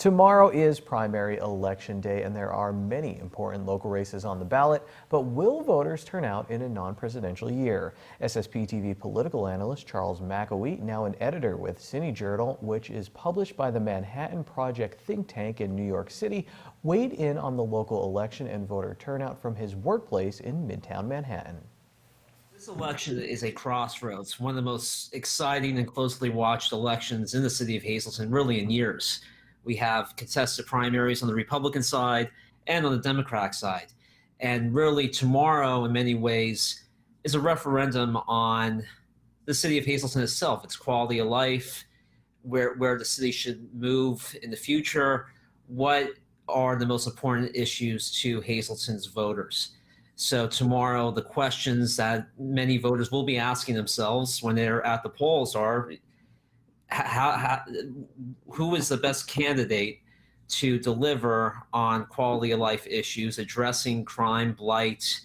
Tomorrow is primary election day, and there are many important local races on the ballot. But will voters turn out in a non-presidential year? SSPTV political analyst Charles McElwee, now an editor with Cine Journal, which is published by the Manhattan Project think tank in New York City, weighed in on the local election and voter turnout from his workplace in Midtown Manhattan. This election is a crossroads, one of the most exciting and closely watched elections in the city of Hazleton, really in years. We have contested primaries on the Republican side and on the Democratic side. And really, tomorrow, in many ways, is a referendum on the city of Hazleton itself, its quality of life, where the city should move in the future, what are the most important issues to Hazleton's voters. So tomorrow, the questions that many voters will be asking themselves when they're at the polls are, who is the best candidate to deliver on quality of life issues, addressing crime, blight,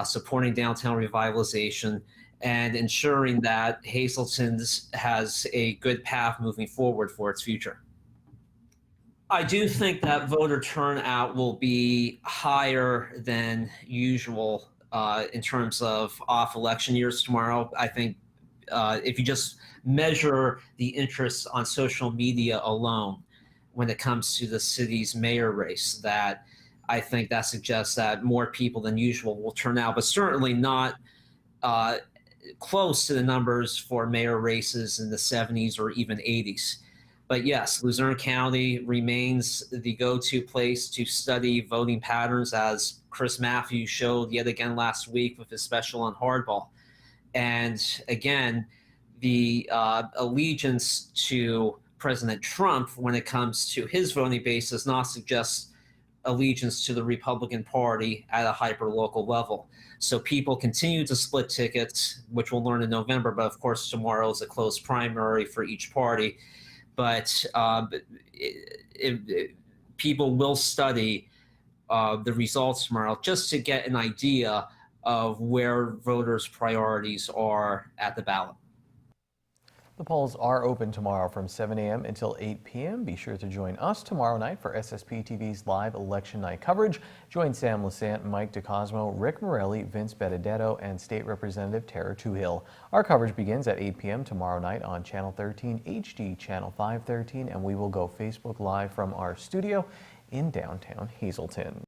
supporting downtown revitalization, and ensuring that Hazleton has a good path moving forward for its future. I do think that voter turnout will be higher than usual in terms of off election years tomorrow. I think if you just measure the interest on social media alone when it comes to the city's mayor race, that I think that suggests that more people than usual will turn out, but certainly not close to the numbers for mayor races in the 70s or even 80s. But yes, Luzerne County remains the go-to place to study voting patterns, as Chris Matthews showed yet again last week with his special on hardball. And again, the allegiance to President Trump when it comes to his voting base does not suggest allegiance to the Republican Party at a hyper-local level. So people continue to split tickets, which we'll learn in November, but of course tomorrow is a closed primary for each party. But people will study the results tomorrow just to get an idea of where voters' priorities are at the ballot. The polls are open tomorrow from 7 a.m. until 8 p.m. Be sure to join us tomorrow night for SSPTV's live election night coverage. Join Sam Lassant, Mike DeCosmo, Rick Morelli, Vince Benedetto, and State Representative Tara Toohill. Our coverage begins at 8 p.m. tomorrow night on Channel 13 HD, Channel 513, and we will go Facebook Live from our studio in downtown Hazleton.